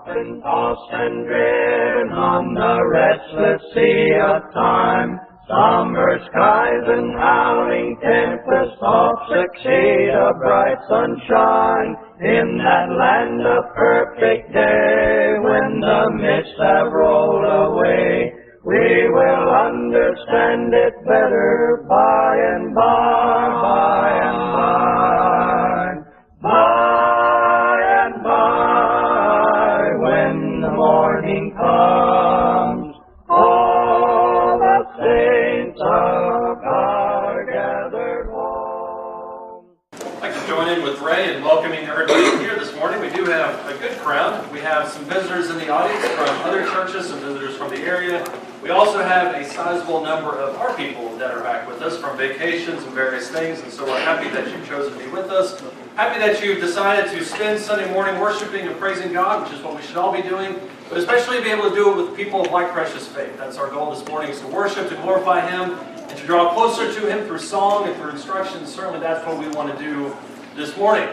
Often tossed and driven on the restless sea of time, somber skies and howling tempests oft succeed a bright sunshine. In that land of perfect day, when the mists have rolled away, we will understand it better by and by, by and by, by and by, when the morning comes. All the saints of God are gathered home. I'd like to join in with Ray in welcoming everybody here this morning. We do have a good crowd. We have some visitors in the audience from other churches, some visitors from the area. We also have a sizable number of our people that are back with us from vacations and various things, and so we're happy that you've chosen to be with us. Happy that you've decided to spend Sunday morning worshiping and praising God, which is what we should all be doing, but especially be able to do it with people of like precious faith. That's our goal this morning, is to worship, to glorify Him, and to draw closer to Him through song and through instruction. Certainly that's what we want to do this morning.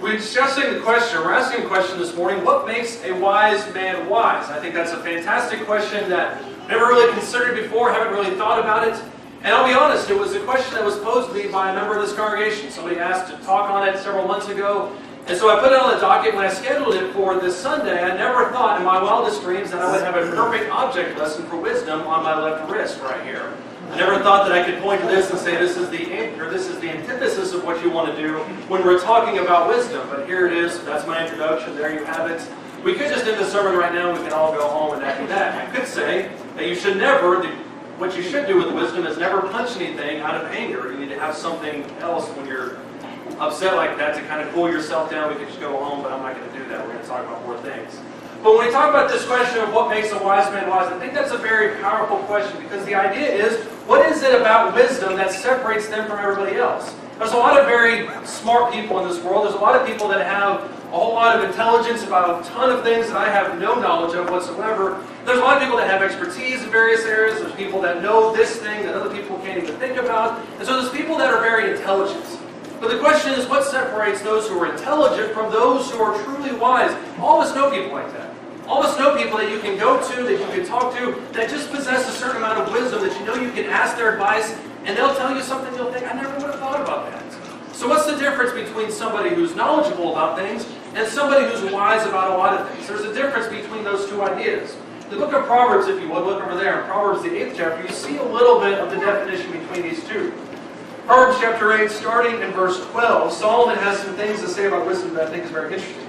We're discussing the question, we're asking a question this morning, what makes a wise man wise? I think that's a fantastic question that I've never really considered before, haven't really thought about it. And I'll be honest, it was a question that was posed to me by a member of this congregation. Somebody asked to talk on it several months ago. And so I put it on the docket. When I scheduled it for this Sunday, I never thought in my wildest dreams that I would have a perfect object lesson for wisdom on my left wrist right here. I never thought that I could point to this and say this is the antithesis of what you want to do when we're talking about wisdom. But here it is. That's my introduction. There you have it. We could just end the sermon right now and we can all go home and that be that. I could say that you should never, what you should do with wisdom is never punch anything out of anger. You need to have something else when you're upset like that to kind of cool yourself down. We could just go home, but I'm not going to do that. We're going to talk about more things. But when we talk about this question of what makes a wise man wise, I think that's a very powerful question, because the idea is, what is it about wisdom that separates them from everybody else? There's a lot of very smart people in this world. There's a lot of people that have a whole lot of intelligence about a ton of things that I have no knowledge of whatsoever. There's a lot of people that have expertise in various areas. There's people that know this thing that other people can't even think about. And so there's people that are very intelligent. But the question is, what separates those who are intelligent from those who are truly wise? All of us know people like that. All of us know people that you can go to, that you can talk to, that just possess a certain amount of wisdom that you know you can ask their advice, and they'll tell you something you'll think, I never would have thought about that. So what's the difference between somebody who's knowledgeable about things and somebody who's wise about a lot of things? There's a difference between those two ideas. The book of Proverbs, if you would, look over there in Proverbs, the 8th chapter, you see a little bit of the definition between these two. Proverbs chapter 8, starting in verse 12, Solomon has some things to say about wisdom that I think is very interesting.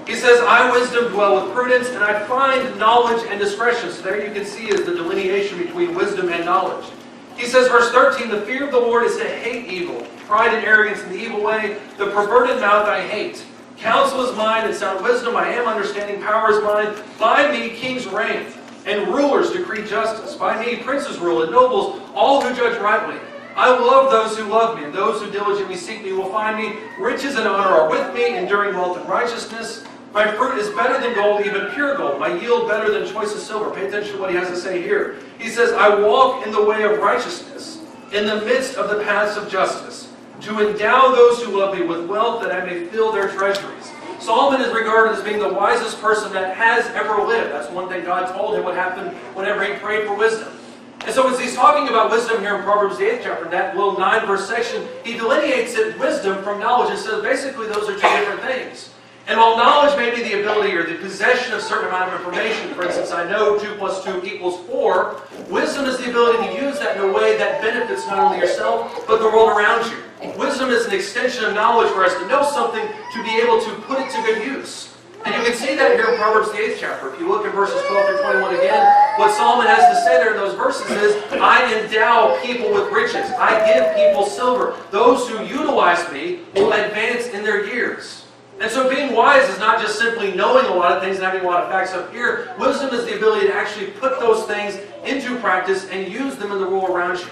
He says, I, wisdom, dwell with prudence, and I find knowledge and discretion. So there you can see is the delineation between wisdom and knowledge. He says, verse 13, the fear of the Lord is to hate evil, pride and arrogance in the evil way, the perverted mouth I hate. Counsel is mine, and sound wisdom I am understanding, power is mine. By me kings reign, and rulers decree justice. By me princes rule, and nobles, all who judge rightly. I will love those who love me, and those who diligently seek me will find me. Riches and honor are with me, enduring wealth and righteousness. My fruit is better than gold, even pure gold. My yield better than choicest silver. Pay attention to what he has to say here. He says, I walk in the way of righteousness, in the midst of the paths of justice, to endow those who love me with wealth, that I may fill their treasuries. Solomon is regarded as being the wisest person that has ever lived. That's one thing God told him would happen whenever he prayed for wisdom. And so as he's talking about wisdom here in Proverbs the 8th chapter, in that little 9-verse section, he delineates it, wisdom from knowledge, and says basically those are two different things. And while knowledge may be the ability or the possession of a certain amount of information, for instance, I know 2 + 2 = 4, wisdom is the ability to use that in a way that benefits not only yourself, but the world around you. Wisdom is an extension of knowledge for us to know something, to be able to put it to good use. And you can see that here in Proverbs the 8th chapter. If you look at verses 12 through 21 again, what Solomon has to say there in those verses is, I endow people with riches. I give people silver. Those who utilize me will advance in their years. And so being wise is not just simply knowing a lot of things and having a lot of facts up here. Wisdom is the ability to actually put those things into practice and use them in the world around you.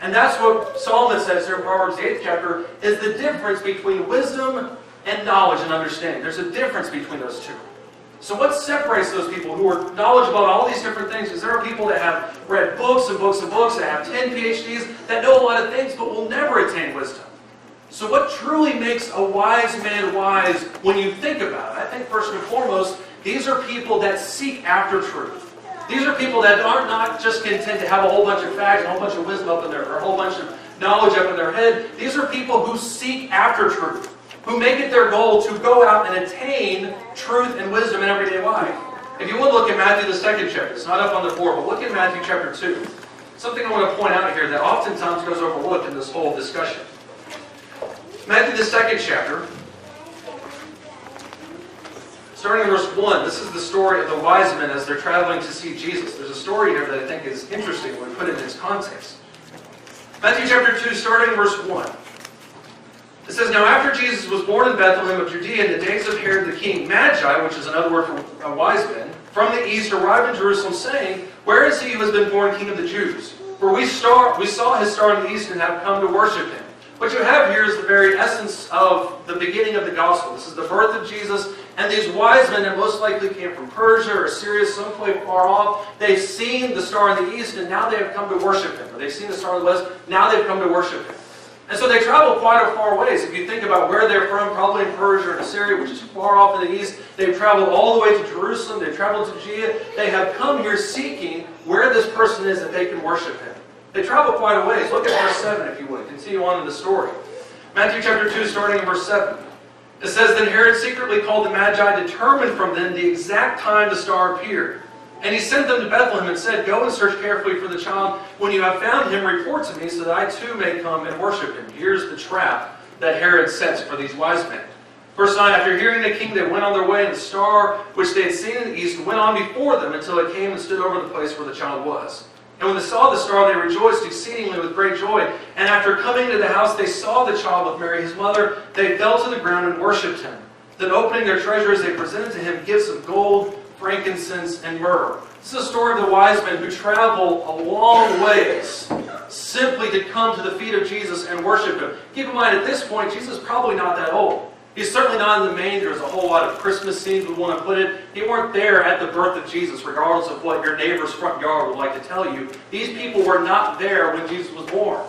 And that's what Solomon says here in Proverbs the 8th chapter, is the difference between wisdom and knowledge and understanding. There's a difference between those two. So what separates those people who are knowledgeable about all these different things? Because there are people that have read books and books and books, that have 10 PhDs, that know a lot of things, but will never attain wisdom. So what truly makes a wise man wise when you think about it? I think first and foremost, these are people that seek after truth. These are people that are not just content to have a whole bunch of facts, a whole bunch of wisdom up in there, or a whole bunch of knowledge up in their head. These are people who seek after truth, who make it their goal to go out and attain truth and wisdom in everyday life. If you would look at Matthew the 2nd chapter, it's not up on the board, but look at Matthew chapter 2. Something I want to point out here that oftentimes goes overlooked in this whole discussion. Matthew the 2nd chapter, starting in verse 1, this is the story of the wise men as they're traveling to see Jesus. There's a story here that I think is interesting when we put it in its context. Matthew chapter 2, starting in verse 1. It says, Now after Jesus was born in Bethlehem of Judea in the days of Herod the king, Magi, which is another word for wise men, from the east arrived in Jerusalem, saying, Where is he who has been born King of the Jews? For we saw his star in the east and have come to worship him. What you have here is the very essence of the beginning of the gospel. This is the birth of Jesus, and these wise men that most likely came from Persia or Syria, someplace far off, they've seen the star in the east, and now they have come to worship him. Or they've seen the star in the west, now they've come to worship him. And so they travel quite a far ways. If you think about where they're from, probably in Persia or in Syria, which is far off in the east, they've traveled all the way to Jerusalem, they've traveled to Judea. They have come here seeking where this person is that they can worship him. They travel quite a ways. Look at verse 7, if you would. Continue on in the story. Matthew chapter 2, starting in verse 7. It says, Then Herod secretly called the Magi, determined from them the exact time the star appeared. And he sent them to Bethlehem and said, Go and search carefully for the child. When you have found him, report to me, so that I too may come and worship him. Here's the trap that Herod sets for these wise men. Verse 9, After hearing the king, they went on their way, and the star which they had seen in the east went on before them until it came and stood over the place where the child was. And when they saw the star, they rejoiced exceedingly with great joy. And after coming to the house, they saw the child with Mary, his mother. They fell to the ground and worshipped him. Then opening their treasures, they presented to him gifts of gold, frankincense, and myrrh. This is a story of the wise men who travel a long ways simply to come to the feet of Jesus and worship him. Keep in mind, at this point, Jesus is probably not that old. He's certainly not in the manger, as a whole lot of Christmas scenes would want to put it. He weren't there at the birth of Jesus, regardless of what your neighbor's front yard would like to tell you. These people were not there when Jesus was born.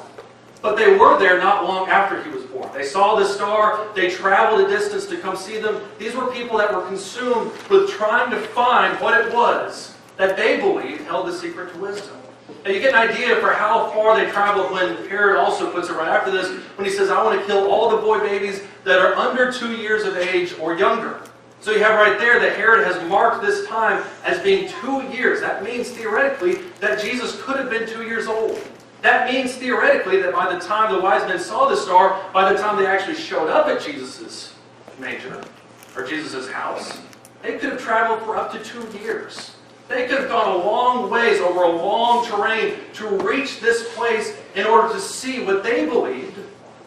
But they were there not long after he was born. They saw the star. They traveled a distance to come see them. These were people that were consumed with trying to find what it was that they believed held the secret to wisdom. Now you get an idea for how far they traveled when Herod also puts it right after this, when he says, I want to kill all the boy babies that are under 2 years of age or younger. So you have right there that Herod has marked this time as being 2 years. That means theoretically that Jesus could have been 2 years old. That means theoretically that by the time the wise men saw the star, by the time they actually showed up at Jesus' manger, or Jesus' house, they could have traveled for up to 2 years. They could have gone a long ways over a long terrain to reach this place in order to see what they believed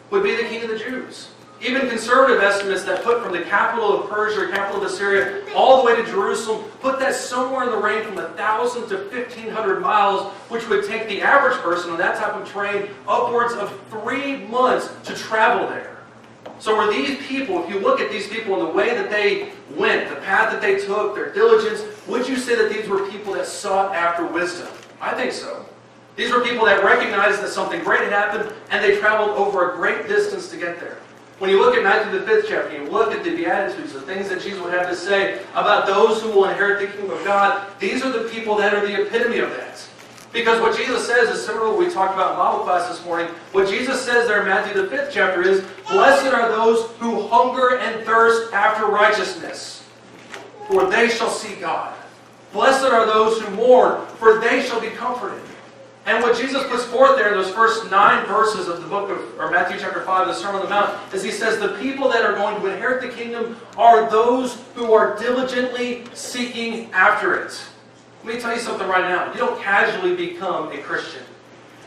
would be the King of the Jews. Even conservative estimates that put from the capital of Persia, capital of Assyria, all the way to Jerusalem, put that somewhere in the range from 1,000 to 1,500 miles, which would take the average person on that type of terrain upwards of 3 months to travel there. So were these people, if you look at these people and the way that they went, the path that they took, their diligence, would you say that these were people that sought after wisdom? I think so. These were people that recognized that something great had happened, and they traveled over a great distance to get there. When you look at Matthew the 5th chapter, you look at the Beatitudes, the things that Jesus would have to say about those who will inherit the kingdom of God, these are the people that are the epitome of that. Because what Jesus says is similar to what we talked about in Bible class this morning. What Jesus says there in Matthew the 5th chapter is, Blessed are those who hunger and thirst after righteousness, for they shall see God. Blessed are those who mourn, for they shall be comforted. And what Jesus puts forth there in those first 9 verses of the book of, or Matthew chapter 5, the Sermon on the Mount, is he says the people that are going to inherit the kingdom are those who are diligently seeking after it. Let me tell you something right now. You don't casually become a Christian.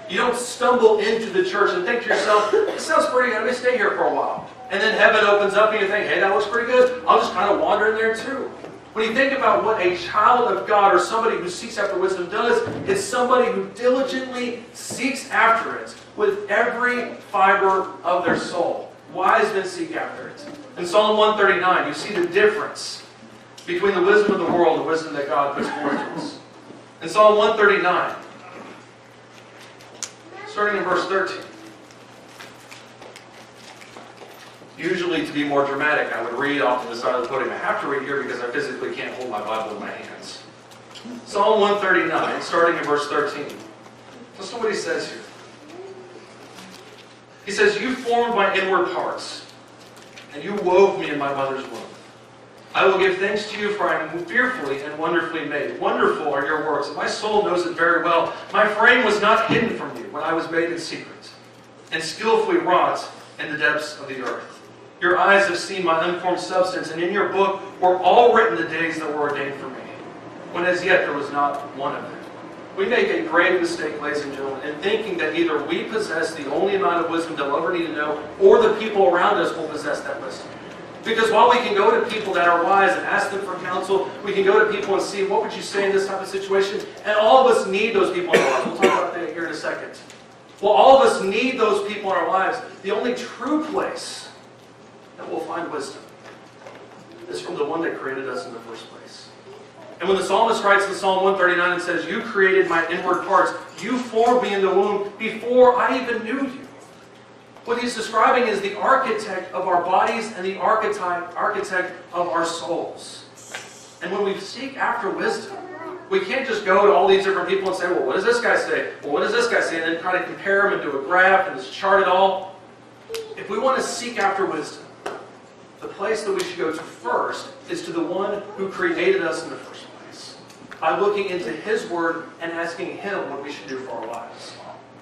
You don't stumble into the church and think to yourself, this sounds pretty good, let me stay here for a while. And then heaven opens up and you think, hey, that looks pretty good. I'll just kind of wander in there too. When you think about what a child of God or somebody who seeks after wisdom does, it's somebody who diligently seeks after it with every fiber of their soul. Wise men seek after it. In Psalm 139, you see the difference between the wisdom of the world and the wisdom that God puts forth to us. In Psalm 139, starting in verse 13. Usually, to be more dramatic, I would read off to the side of the podium. I have to read here because I physically can't hold my Bible in my hands. Psalm 139, starting in verse 13. Listen to what he says here. He says, "You formed my inward parts, and you wove me in my mother's womb. I will give thanks to you, for I am fearfully and wonderfully made. Wonderful are your works, and my soul knows it very well. My frame was not hidden from you when I was made in secret, and skillfully wrought in the depths of the earth. Your eyes have seen my unformed substance, and in your book were all written the days that were ordained for me, when as yet there was not one of them." We make a grave mistake, ladies and gentlemen, in thinking that either we possess the only amount of wisdom they'll ever need to know, or the people around us will possess that wisdom. Because while we can go to people that are wise and ask them for counsel, we can go to people and see, what would you say in this type of situation? And all of us need those people in our lives. We'll talk about that here in a second. Well, all of us need those people in our lives. The only true place that we'll find wisdom is from the one that created us in the first place. And when the psalmist writes in Psalm 139 and says, "You created my inward parts, you formed me in the womb before I even knew you," what he's describing is the architect of our bodies and the architect of our souls. And when we seek after wisdom, we can't just go to all these different people and say, "Well, what does this guy say? Well, what does this guy say?" And then try to compare them and do a graph and just chart it all. If we want to seek after wisdom, the place that we should go to first is to the one who created us in the first place, by looking into his word and asking him what we should do for our lives.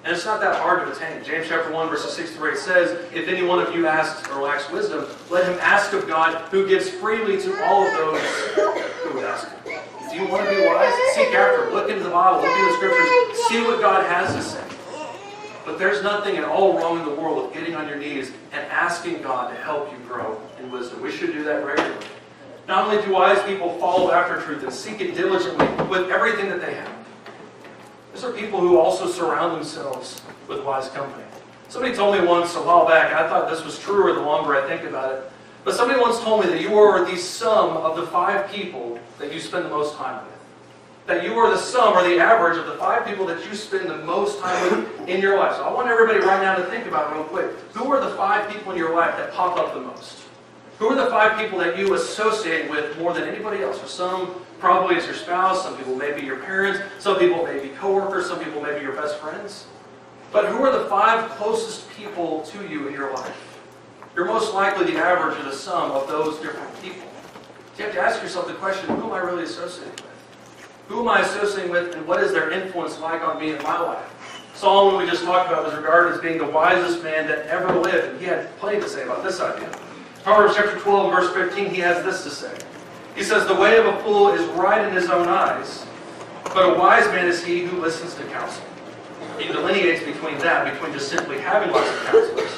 And it's not that hard to attain. James chapter 1, verses 6 through 8 says, "If any one of you asks or lacks wisdom, let him ask of God, who gives freely to all of those who would ask him." Do you want to be wise? Seek after it. Look into the Bible. Look into the Scriptures. See what God has to say. But there's nothing at all wrong in the world with getting on your knees and asking God to help you grow in wisdom. We should do that regularly. Not only do wise people follow after truth and seek it diligently with everything that they have, these are people who also surround themselves with wise company. Somebody told me once a while back, and I thought this was truer the longer I think about it, but somebody once told me that you are the sum of the 5 people that you spend the most time with. That you are the sum or the average of the 5 people that you spend the most time with in your life. So I want everybody right now to think about it real quick. Who are the 5 people in your life that pop up the most? Who are the 5 people that you associate with more than anybody else? For some, probably it's your spouse. Some people may be your parents. Some people may be coworkers. Some people may be your best friends. But who are the 5 closest people to you in your life? You're most likely the average or the sum of those different people. So you have to ask yourself the question, who am I really associating with? Who am I associating with, and what is their influence like on me in my life? Solomon, we just talked about, was regarded as being the wisest man that ever lived, and he had plenty to say about this idea. Proverbs chapter 12, verse 15, he has this to say. He says, "The way of a fool is right in his own eyes, but a wise man is he who listens to counsel." He delineates between that, between just simply having lots of counselors,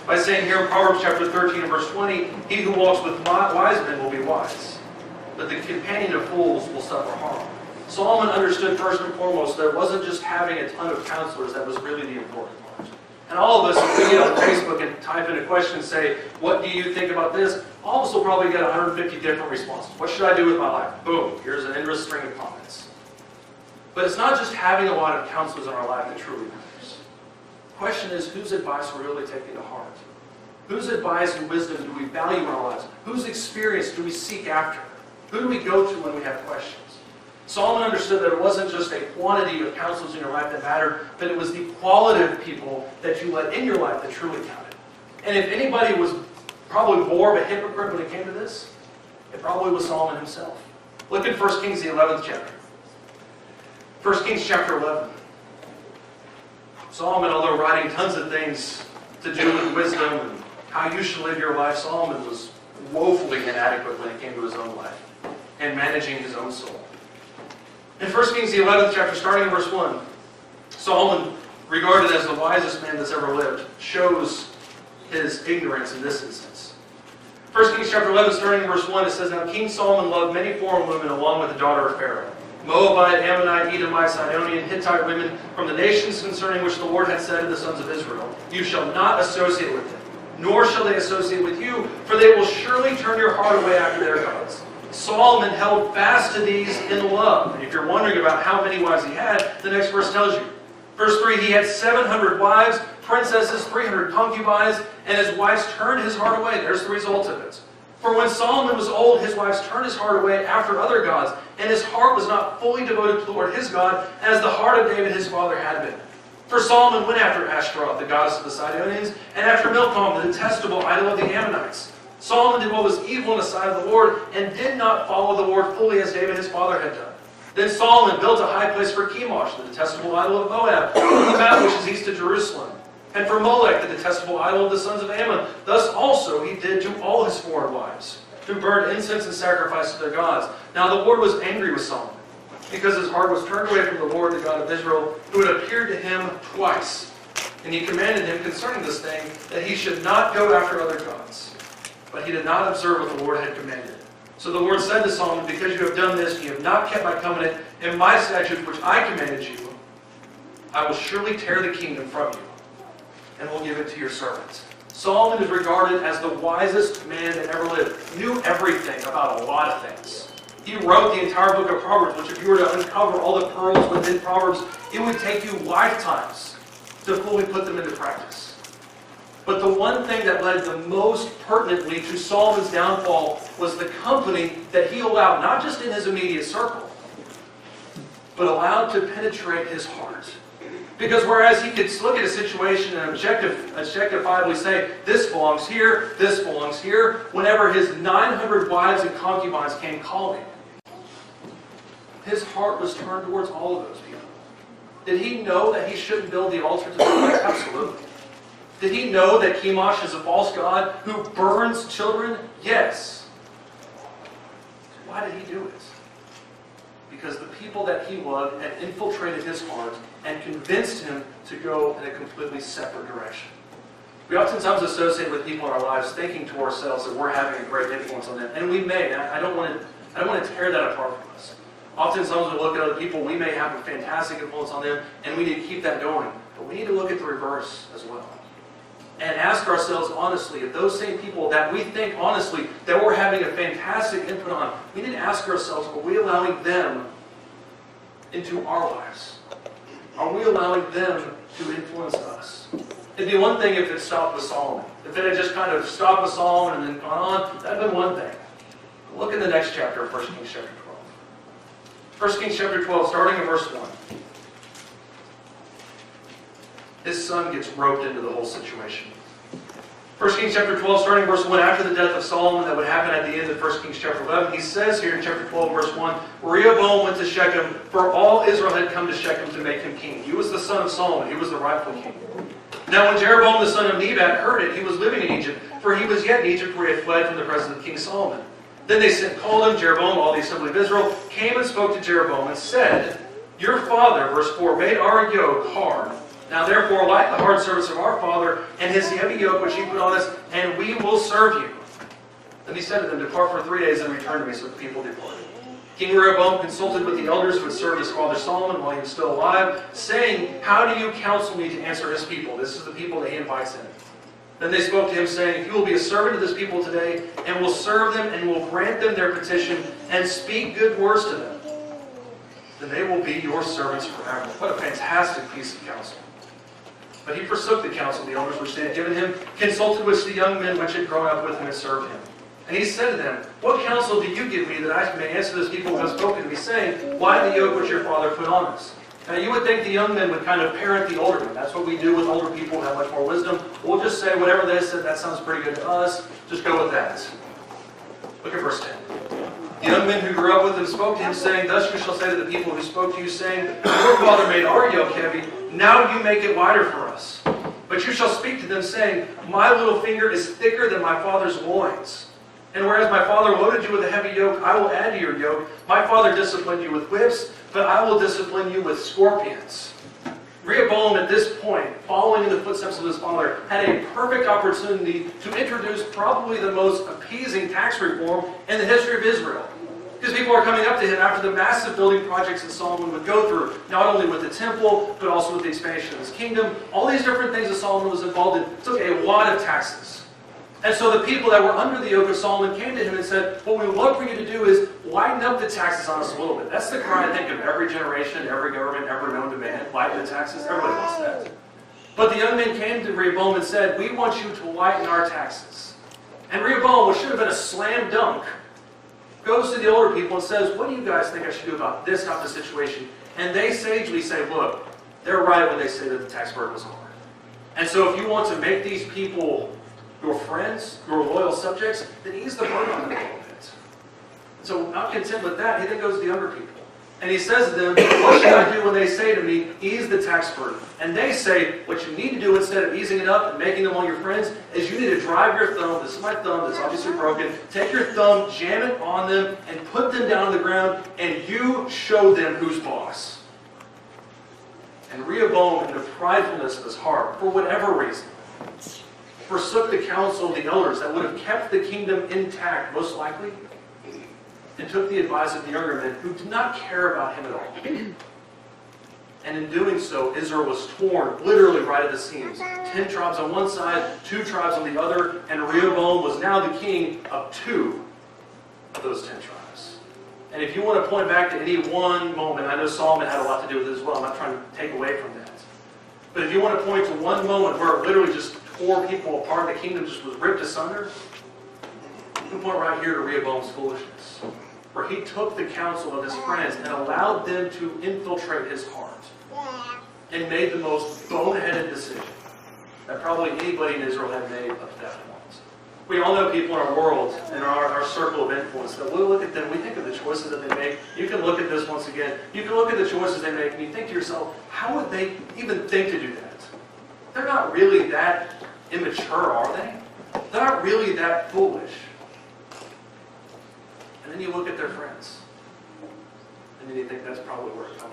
by saying here in Proverbs chapter 13 and verse 20, "He who walks with wise men will be wise, but the companion of fools will suffer harm." Solomon understood first and foremost that it wasn't just having a ton of counselors that was really the important part. And all of us, if we get on Facebook and type in a question and say, "What do you think about this?" all of us will probably get 150 different responses. What should I do with my life? Boom, here's an endless string of comments. But it's not just having a lot of counselors in our life that truly matters. The question is, whose advice we're really taking to heart? Whose advice and wisdom do we value in our lives? Whose experience do we seek after? Who do we go to when we have questions? Solomon understood that it wasn't just a quantity of counselors in your life that mattered, but it was the quality of people that you let in your life that truly counted. And if anybody was probably more of a hypocrite when it came to this, it probably was Solomon himself. Look at 1 Kings, the 11th chapter. 1 Kings chapter 11. Solomon, although writing tons of things to do with wisdom and how you should live your life, Solomon was woefully inadequate when it came to his own life and managing his own soul. In 1 Kings, the 11th chapter, starting in verse 1, Solomon, regarded as the wisest man that's ever lived, shows his ignorance in this instance. 1 Kings chapter 11, starting in verse 1, it says, "Now King Solomon loved many foreign women along with the daughter of Pharaoh, Moabite, Ammonite, Edomite, Sidonian, Hittite women, from the nations concerning which the Lord had said to the sons of Israel, 'You shall not associate with them, nor shall they associate with you, for they will surely turn your heart away after their gods.' Solomon held fast to these in love." And if you're wondering about how many wives he had, the next verse tells you. Verse 3, "He had 700 wives, princesses, 300 concubines, and his wives turned his heart away. There's the result of it. For when Solomon was old, his wives turned his heart away after other gods, and his heart was not fully devoted to the Lord his God, as the heart of David his father had been. For Solomon went after Ashtaroth, the goddess of the Sidonians, and after Milcom, the detestable idol of the Ammonites. Solomon did what was evil in the sight of the Lord, and did not follow the Lord fully as David his father had done. Then Solomon built a high place for Chemosh, the detestable idol of Moab, on the mount which is east of Jerusalem. And for Molech, the detestable idol of the sons of Ammon. Thus also he did to all his foreign wives, who burned incense and sacrificed to their gods. Now the Lord was angry with Solomon, because his heart was turned away from the Lord, the God of Israel, who had appeared to him twice. And he commanded him concerning this thing, that he should not go after other gods. But he did not observe what the Lord had commanded. So the Lord said to Solomon, because you have done this, you have not kept my covenant and my statutes which I commanded you, I will surely tear the kingdom from you, and will give it to your servants. Solomon is regarded as the wisest man that ever lived. He knew everything about a lot of things. He wrote the entire book of Proverbs, which if you were to uncover all the pearls within Proverbs, it would take you lifetimes to fully put them into practice. But the one thing that led the most pertinently to Solomon's downfall was the company that he allowed, not just in his immediate circle, but allowed to penetrate his heart. Because whereas he could look at a situation and objectifiably say, this belongs here, whenever his 900 wives and concubines came calling, his heart was turned towards all of those people. Did he know that he shouldn't build the altar to the Lord? Absolutely. Did he know that Chemosh is a false god who burns children? Yes. Why did he do it? Because the people that he loved had infiltrated his heart and convinced him to go in a completely separate direction. We oftentimes associate with people in our lives thinking to ourselves that we're having a great influence on them. And we may. I don't want to tear that apart from us. Oftentimes we look at other people, we may have a fantastic influence on them, and we need to keep that going. But we need to look at the reverse as well. And ask ourselves honestly, if those same people that we think honestly that we're having a fantastic input on, we need to ask ourselves, are we allowing them into our lives? Are we allowing them to influence us? It'd be one thing if it stopped with Solomon. If it had just kind of stopped with Solomon and then gone on, that'd been one thing. Look in the next chapter of 1 Kings chapter 12. 1 Kings chapter 12, starting in verse 1. His son gets roped into the whole situation. 1 Kings chapter 12, starting in verse 1, after the death of Solomon that would happen at the end of 1 Kings chapter 11, he says here in chapter 12, verse 1, Rehoboam went to Shechem, for all Israel had come to Shechem to make him king. He was the son of Solomon. He was the rightful king. Now when Jeroboam the son of Nebat heard it, he was living in Egypt, for he was yet in Egypt where he had fled from the presence of King Solomon. Then they called him, Jeroboam, all the assembly of Israel, came and spoke to Jeroboam and said, Your father, verse 4, made our yoke hard. Now therefore, like the hard service of our father, and his heavy yoke which he put on us, and we will serve you. Then he said to them, Depart for 3 days and return to me. So the people departed. King Rehoboam consulted with the elders who had served his father Solomon while he was still alive, saying, How do you counsel me to answer his people? This is the people that he invites in. Then they spoke to him, saying, If you will be a servant to this people today, and will serve them, and will grant them their petition, and speak good words to them, then they will be your servants forever. What a fantastic piece of counsel. But he forsook the counsel of the elders which they had given him, consulted with the young men which had grown up with him and served him. And he said to them, What counsel do you give me that I may answer those people who have spoken to me, saying, Why the yoke which your father put on us? Now you would think the young men would kind of parent the older men. That's what we do with older people who have much more wisdom. We'll just say whatever they said, that sounds pretty good to us. Just go with that. Look at verse 10. The young men who grew up with him spoke to him, saying, Thus you shall say to the people who spoke to you, saying, Your father made our yoke heavy, now you make it lighter for us. But you shall speak to them, saying, My little finger is thicker than my father's loins. And whereas my father loaded you with a heavy yoke, I will add to your yoke. My father disciplined you with whips, but I will discipline you with scorpions. Rehoboam, at this point, following in the footsteps of his father, had a perfect opportunity to introduce probably the most appeasing tax reform in the history of Israel. Because people are coming up to him after the massive building projects that Solomon would go through, not only with the temple, but also with the expansion of his kingdom. All these different things that Solomon was involved in took a lot of taxes. And so the people that were under the yoke of Solomon came to him and said, What we would love for you to do is lighten up the taxes on us a little bit. That's the cry, I think, of every generation, every government ever known to man. Lighten the taxes. Everybody wants that. But the young men came to Rehoboam and said, "We want you to lighten our taxes." And Rehoboam, what should have been a slam dunk, goes to the older people and says, "What do you guys think I should do about this type of situation?" And they sagely say, "Look, they're right when they say that the tax burden was hard. And so if you want to make these people your friends, your loyal subjects, then ease the burden on them a little bit." So not content with that, he then goes to the younger people. And he says to them, "What should I do when they say to me, ease the tax burden?" And they say, what you need to do instead of easing it up and making them all your friends, is you need to drive your thumb, this is my thumb that's obviously broken, take your thumb, jam it on them, and put them down on the ground, and you show them who's boss. And Rehoboam, in the pridefulness of his heart, for whatever reason, forsook the counsel of the elders that would have kept the kingdom intact, most likely, and took the advice of the younger men who did not care about him at all. And in doing so, Israel was torn, literally right at the seams. 10 tribes on one side, 2 tribes on the other, and Rehoboam was now the king of 2 of those 10 tribes. And if you want to point back to any one moment, I know Solomon had a lot to do with it as well, I'm not trying to take away from that. But if you want to point to one moment where it literally just tore people apart, the kingdom just was ripped asunder, you can point right here to Rehoboam's foolishness, where he took the counsel of his friends and allowed them to infiltrate his heart and made the most boneheaded decision that probably anybody in Israel had made up to that point. We all know people in our world, in our circle of influence, that we'll look at them, we think of the choices that they make. You can look at this once again. You can look at the choices they make and you think to yourself, how would they even think to do that? They're not really that immature, are they? They're not really that foolish. And then you look at their friends, and then you think that's probably where it comes from.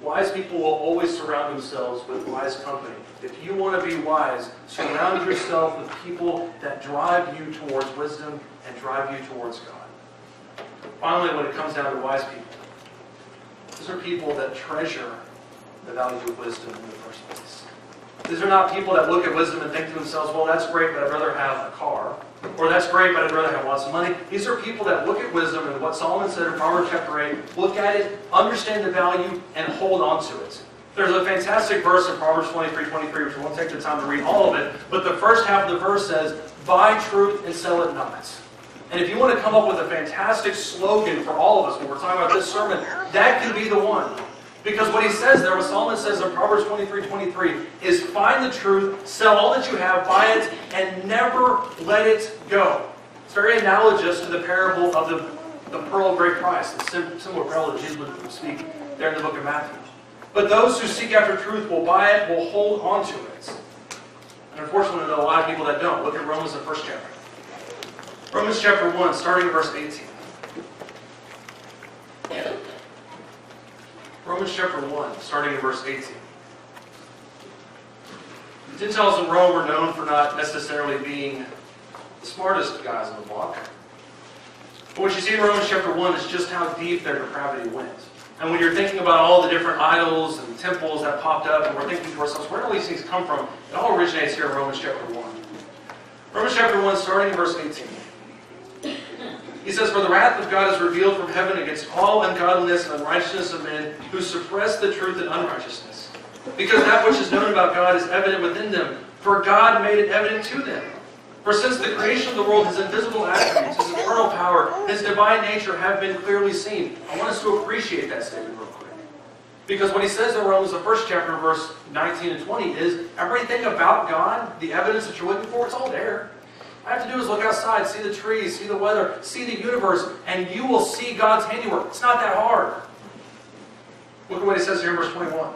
Wise people will always surround themselves with wise company. If you want to be wise, surround yourself with people that drive you towards wisdom and drive you towards God. Finally, when it comes down to wise people, these are people that treasure the value of wisdom in the first place. These are not people that look at wisdom and think to themselves, well, that's great, but I'd rather have a car. Or that's great, but I'd rather have lots of money. These are people that look at wisdom and what Solomon said in Proverbs chapter 8, look at it, understand the value, and hold on to it. There's a fantastic verse in Proverbs 23:23, which we won't take the time to read all of it, but the first half of the verse says, buy truth and sell it not. And if you want to come up with a fantastic slogan for all of us when we're talking about this sermon, that can be the one. Because what he says there, what Solomon says in Proverbs 23:23, is find the truth, sell all that you have, buy it, and never let it go. It's very analogous to the parable of the pearl of great price, the similar parable that Jesus would speak there in the book of Matthew. But those who seek after truth will buy it, will hold on to it. And unfortunately, there are a lot of people that don't. Look at Romans, the first chapter. Romans chapter 1, starting in verse 18. Romans chapter 1, starting in verse 18. The Gentiles in Rome were known for not necessarily being the smartest guys in the block. But what you see in Romans chapter 1 is just how deep their depravity went. And when you're thinking about all the different idols and temples that popped up, and we're thinking to ourselves, where do all these things come from? It all originates here in Romans chapter 1. Romans chapter 1, starting in verse 18. He says, for the wrath of God is revealed from heaven against all ungodliness and unrighteousness of men who suppress the truth in unrighteousness. Because that which is known about God is evident within them, for God made it evident to them. For since the creation of the world, His invisible attributes, His eternal power, His divine nature have been clearly seen. I want us to appreciate that statement real quick. Because what he says in Romans, the first chapter, verse 19 and 20, is everything about God, the evidence that you're looking for, it's all there. All you have to do is look outside, see the trees, see the weather, see the universe, and you will see God's handiwork. It's not that hard. Look at what he says here in verse 21.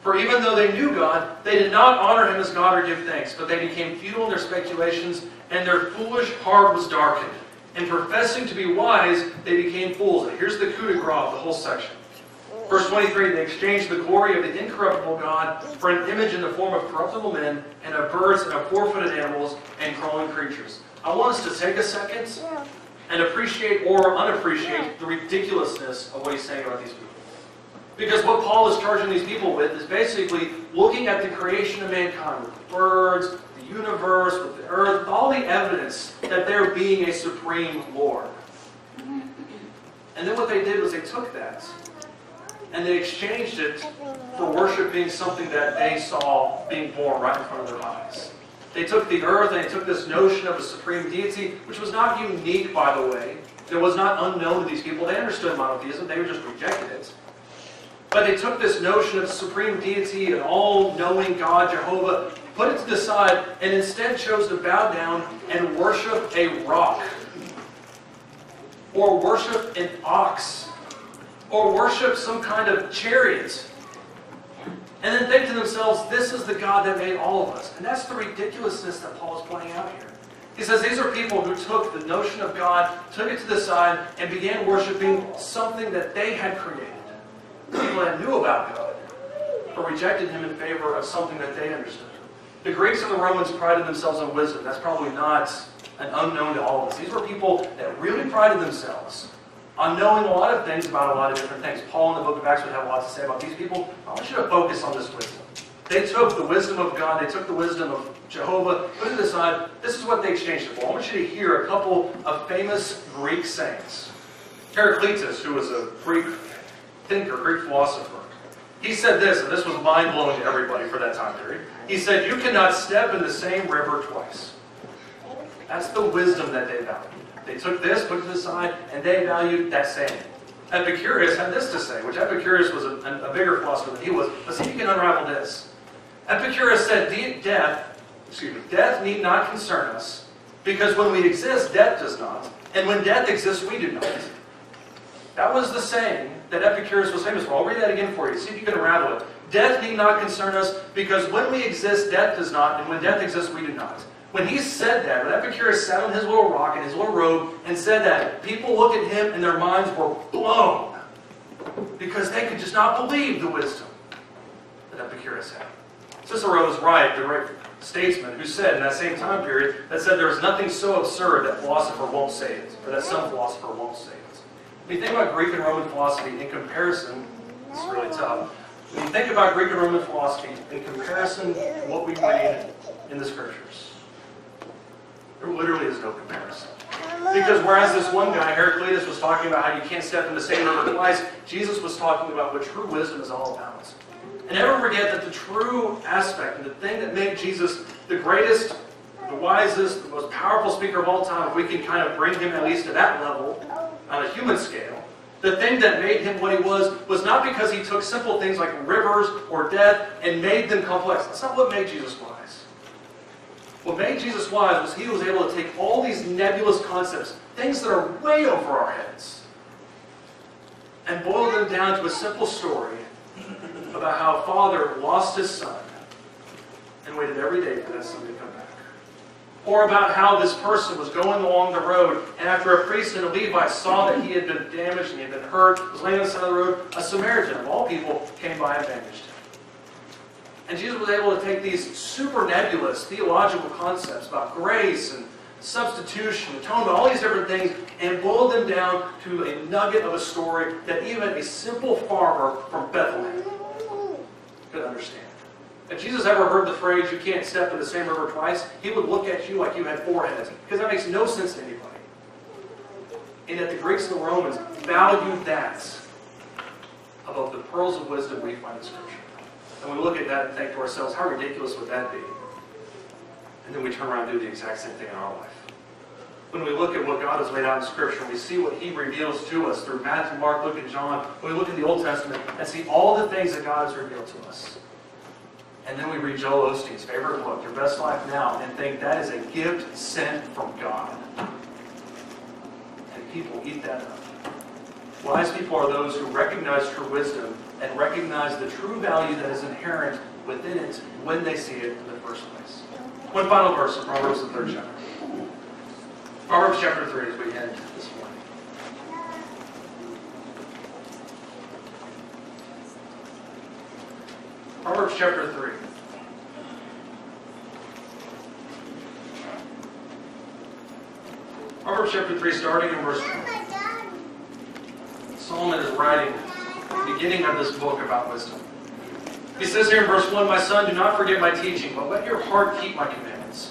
For even though they knew God, they did not honor Him as God or give thanks, but they became futile in their speculations, and their foolish heart was darkened. And professing to be wise, they became fools. And here's the coup de grace of the whole section. Verse 23, they exchanged the glory of the incorruptible God for an image in the form of corruptible men, and of birds, and of four-footed animals, and crawling creatures. I want us to take a second and appreciate or unappreciate the ridiculousness of what he's saying about these people. Because what Paul is charging these people with is basically looking at the creation of mankind, with the birds, the universe, with the earth, all the evidence that there being a supreme Lord. And then what they did was they took that and they exchanged it for worship being something that they saw being born right in front of their eyes. They took the earth and they took this notion of a supreme deity, which was not unique, by the way. It was not unknown to these people. They understood monotheism. They just rejected it. But they took this notion of supreme deity, an all-knowing God, Jehovah, put it to the side, and instead chose to bow down and worship a rock, or worship an ox, or worship some kind of chariot, and then think to themselves, this is the God that made all of us. And that's the ridiculousness that Paul is pointing out here. He says these are people who took the notion of God, took it to the side, and began worshiping something that they had created. People that knew about God, but rejected Him in favor of something that they understood. The Greeks and the Romans prided themselves on wisdom. That's probably not an unknown to all of us. These were people that really prided themselves on knowing a lot of things about a lot of different things. Paul in the book of Acts would have a lot to say about these people. I want you to focus on this wisdom. They took the wisdom of God, they took the wisdom of Jehovah, put it aside. This is what they exchanged it for. I want you to hear a couple of famous Greek sayings. Heraclitus, who was a Greek thinker, Greek philosopher, he said this, and this was mind-blowing to everybody for that time period. He said, you cannot step in the same river twice. That's the wisdom that they valued. They took this, put it to the side, and they valued that saying. Epicurus had this to say, which Epicurus was a bigger philosopher than he was. Let's see if you can unravel this. Epicurus said, death need not concern us, because when we exist, death does not. And when death exists, we do not. That was the saying that Epicurus was famous for. I'll read that again for you. See if you can unravel it. Death need not concern us, because when we exist, death does not. And when death exists, we do not. When he said that, when Epicurus sat on his little rock and his little robe and said that, people look at him and their minds were blown, because they could just not believe the wisdom that Epicurus had. Cicero was right, the great statesman, who said in that same time period, that said there is nothing so absurd that philosopher won't say it, or that some philosopher won't say it. When you think about Greek and Roman philosophy in comparison, it's really tough. When you think about Greek and Roman philosophy in comparison to what we read in the Scriptures, there literally is no comparison. Because whereas this one guy, Heraclitus, was talking about how you can't step in the same river twice, Jesus was talking about what true wisdom is all about. And never forget that the true aspect, and the thing that made Jesus the greatest, the wisest, the most powerful speaker of all time, if we can kind of bring him at least to that level, on a human scale, the thing that made him what he was not because he took simple things like rivers or death and made them complex. That's not what made Jesus wise. What made Jesus wise was he was able to take all these nebulous concepts, things that are way over our heads, and boil them down to a simple story about how a father lost his son and waited every day for that son to come back. Or about how this person was going along the road, and after a priest and a Levite saw that he had been damaged and he had been hurt, was laying on the side of the road, a Samaritan of all people came by and bandaged him. And Jesus was able to take these super nebulous theological concepts about grace and substitution, atonement, all these different things, and boil them down to a nugget of a story that even a simple farmer from Bethlehem could understand. If Jesus ever heard the phrase, you can't step in the same river twice, he would look at you like you had four heads, because that makes no sense to anybody. And yet the Greeks and the Romans valued that above the pearls of wisdom we find in Scripture. And we look at that and think to ourselves, how ridiculous would that be? And then we turn around and do the exact same thing in our life. When we look at what God has laid out in Scripture, and we see what He reveals to us through Matthew, Mark, Luke, and John, when we look at the Old Testament and see all the things that God has revealed to us, and then we read Joel Osteen's favorite book, Your Best Life Now, and think that is a gift sent from God. And people eat that up. Wise people are those who recognize true wisdom and recognize the true value that is inherent within it when they see it in the first place. One final verse in Proverbs, the 3rd chapter. Proverbs chapter 3 as we end this morning. Proverbs chapter 3. Proverbs chapter 3, starting in verse 1. Solomon is writing the beginning of this book about wisdom. He says here in verse 1, My son, do not forget my teaching, but let your heart keep my commandments.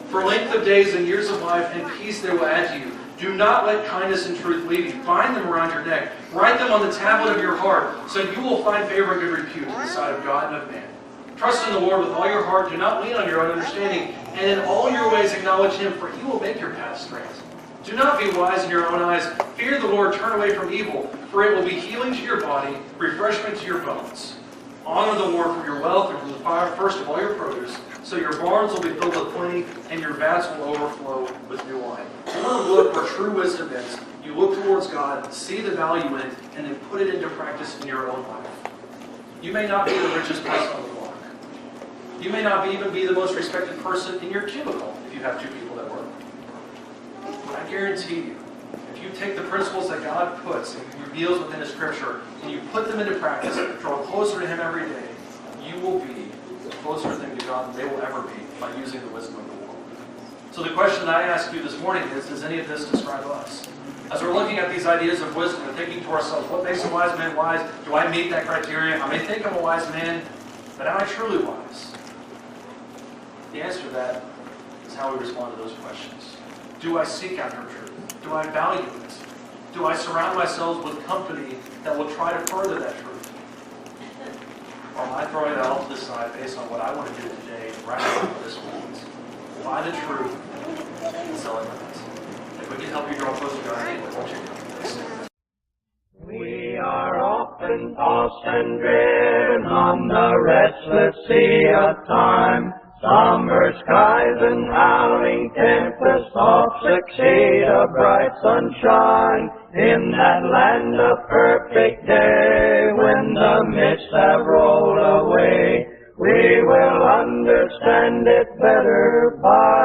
For length of days and years of life and peace they will add to you. Do not let kindness and truth leave you. Bind them around your neck. Write them on the tablet of your heart, so you will find favor and good repute in the sight of God and of man. Trust in the Lord with all your heart. Do not lean on your own understanding. And in all your ways acknowledge Him, for He will make your paths straight. Do not be wise in your own eyes. Fear the Lord. Turn away from evil, for it will be healing to your body, refreshment to your bones. Honor the Lord for your wealth and from the first of all your produce, so your barns will be filled with plenty, and your vats will overflow with new wine. You want to look where true wisdom is. You look towards God, see the value in it, and then put it into practice in your own life. You may not be the richest person on the block. You may not even be the most respected person in your cubicle if you have two people that work. But I guarantee you, if you take the principles that God puts and reveals within His Scripture, and you put them into practice, draw closer to Him every day, you will be a closer thing to God than they will ever be by using the wisdom of the world. So the question that I ask you this morning is, does any of this describe us? As we're looking at these ideas of wisdom and thinking to ourselves, what makes a wise man wise? Do I meet that criteria? I may think I'm a wise man, but am I truly wise? The answer to that is how we respond to those questions. Do I seek after truth? Do I value it? Do I surround myself with company that will try to further that truth? Or am I throwing that all to the side based on what I want to do today right now this moment? Buy the truth and sell it with us. If we can help you draw closer to God, won't you come? We are often tossed and driven on the restless sea of time. Summer skies and howling tempests oft succeed a bright sunshine. In that land of perfect day, when the mists have rolled away, we will understand it better by